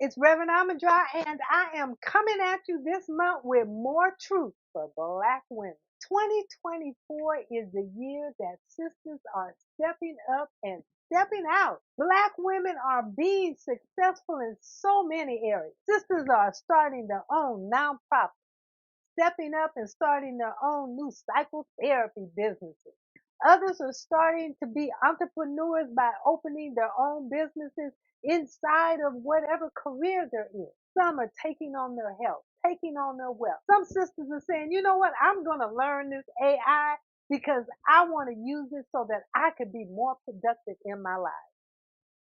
It's Reverend Ahmondra, and I am coming at you this month with more truth for Black women. 2024 is the year that sisters are stepping up and stepping out. Black women are being successful in so many areas. Sisters are starting their own nonprofits, stepping up and starting their own new psychotherapy businesses. Others are starting to be entrepreneurs by opening their own businesses inside of whatever career they're in. Some are taking on their health, taking on their wealth. Some sisters are saying, you know what, I'm going to learn this AI because I want to use it so that I could be more productive in my life.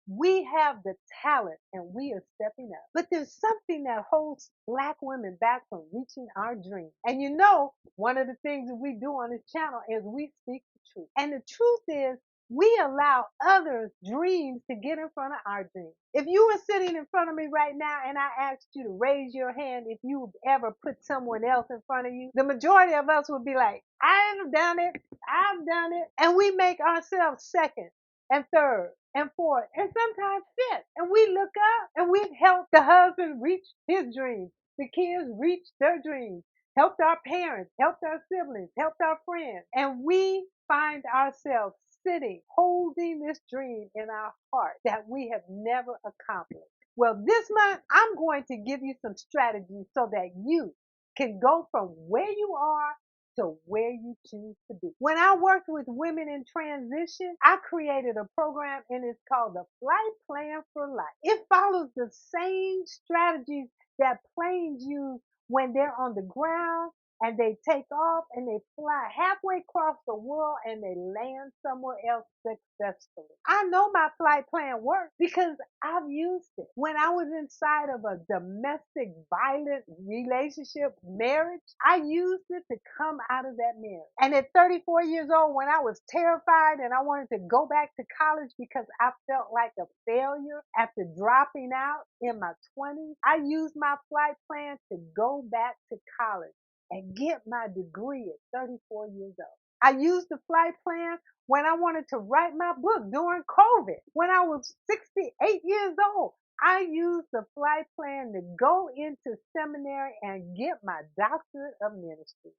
We have the talent and we are stepping up. But there's something that holds Black women back from reaching our dreams. And you know, one of the things that we do on this channel is we speak the truth. And the truth is, we allow others' dreams to get in front of our dreams. If you were sitting in front of me right now and I asked you to raise your hand if you've ever put someone else in front of you, the majority of us would be like, I've done it, I've done it. And we make ourselves second and third and fourth and sometimes fifth. And we look up and we've helped the husband reach his dreams, the kids reach their dreams, helped our parents, helped our siblings, helped our friends. And we find ourselves sitting, holding this dream in our heart that we have never accomplished. Well, this month, I'm going to give you some strategies so that you can go from where you are to where you choose to be. When I worked with women in transition, I created a program and it's called the Flight Plan for Life. It follows the same strategies that planes use when they're on the ground and they take off and they fly halfway across the world and they land somewhere else successfully. I know my flight plan works because I've used it. When I was inside of a domestic violent relationship marriage, I used it to come out of that marriage. And at 34 years old, when I was terrified and I wanted to go back to college because I felt like a failure after dropping out in my 20s, I used my flight plan to go back to college and get my degree at 34 years old. I used the flight plan when I wanted to write my book during COVID. When I was 68 years old, I used the flight plan to go into seminary and get my doctorate of ministry.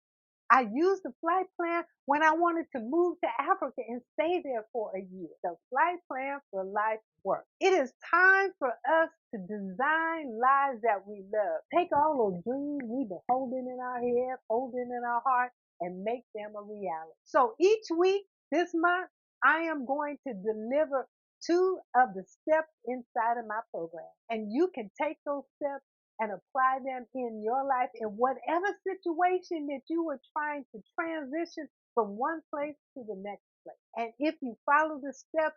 I used the flight plan when I wanted to move to Africa and stay there for a year. The flight plan for life works. It is time for us to design lives that we love. Take all those dreams we've been holding in our head, holding in our heart, and make them a reality. So each week this month, I am going to deliver 2 of the steps inside of my program. And you can take those steps and apply them in your life in whatever situation that you are trying to transition from one place to the next place. And if you follow the steps,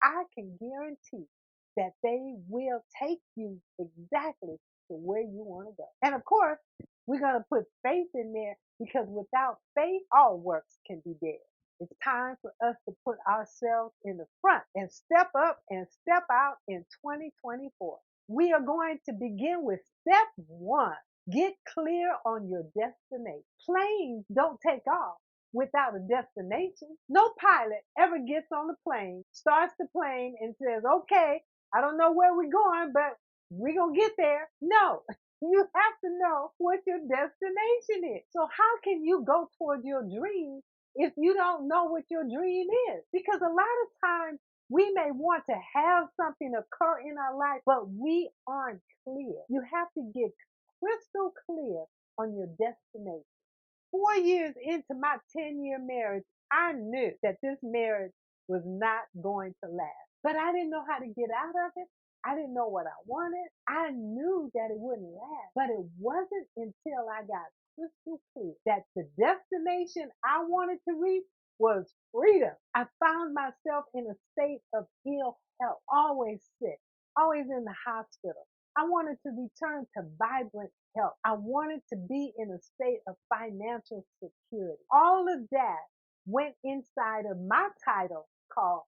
I can guarantee that they will take you exactly to where you want to go. And of course, we're going to put faith in there because without faith, all works can be dead. It's time for us to put ourselves in the front and step up and step out in 2024. We are going to begin with step 1. Get clear on your destination. Planes don't take off without a destination. No pilot ever gets on the plane, starts the plane and says, okay, I don't know where we're going, but we're going to get there. No, you have to know what your destination is. So how can you go toward your dream if you don't know what your dream is? Because a lot of times we may want to have something occur in our life, but we aren't clear. You have to get crystal clear on your destination. 4 years into my 10-year marriage, I knew that this marriage was not going to last. But I didn't know how to get out of it. I didn't know what I wanted. I knew that it wouldn't last. But it wasn't until I got crystal clear that the destination I wanted to reach was freedom. I found myself in a state of ill health, always sick, always in the hospital. I wanted to return to vibrant health. I wanted to be in a state of financial security. All of that went inside of my title called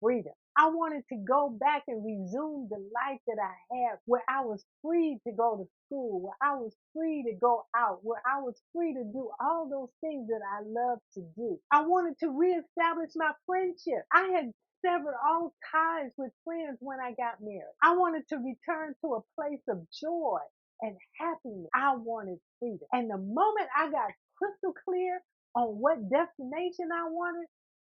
freedom. I wanted to go back and resume the life that I had where I was free to go to school, where I was free to go out, where I was free to do all those things that I love to do. I wanted to reestablish my friendship. I had severed all ties with friends when I got married. I wanted to return to a place of joy and happiness. I wanted freedom. And the moment I got crystal clear on what destination I wanted,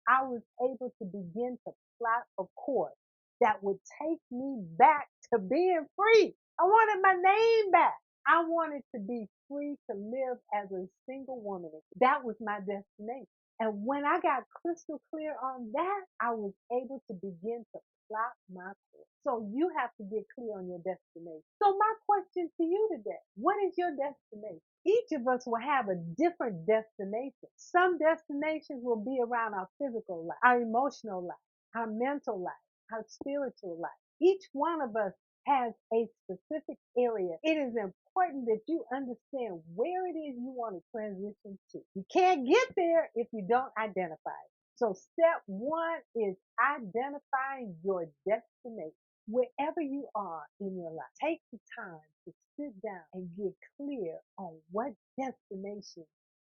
I was able to begin to plot a course that would take me back to being free. I wanted my name back. I wanted to be free to live as a single woman. That was my destination. And when I got crystal clear on that, I was able to begin to plot my course. So you have to get clear on your destination. So my question to you today, what is your destination? Each of us will have a different destination. Some destinations will be around our physical life, our emotional life, our mental life, our spiritual life. Each one of us has a specific area. It is important that you understand where it is you want to transition to. You can't get there if you don't identify it. So step one is identifying your destination. Wherever you are in your life, take the time to sit down and get clear on what destination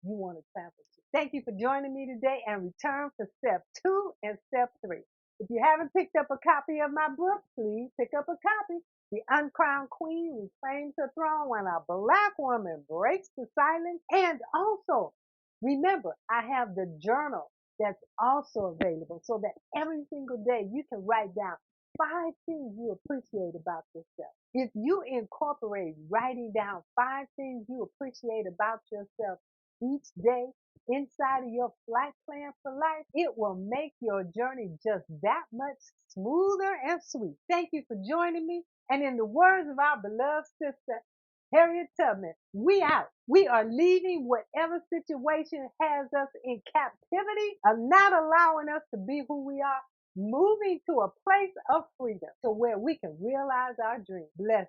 you want to travel to. Thank you for joining me today, and return for step 2 and step 3. If you haven't picked up a copy of my book, please pick up a copy. The Uncrowned Queen Reclaims Her Throne When a Black Woman Breaks the Silence. And also, remember, I have the journal that's also available so that every single day you can write down 5 things you appreciate about yourself. If you incorporate writing down 5 things you appreciate about yourself each day inside of your flight plan for life, it will make your journey just that much smoother and sweet. Thank you for joining me. And in the words of our beloved sister, Harriet Tubman, we out. We are leaving whatever situation has us in captivity of not allowing us to be who we are, moving to a place of freedom to where we can realize our dreams. Bless.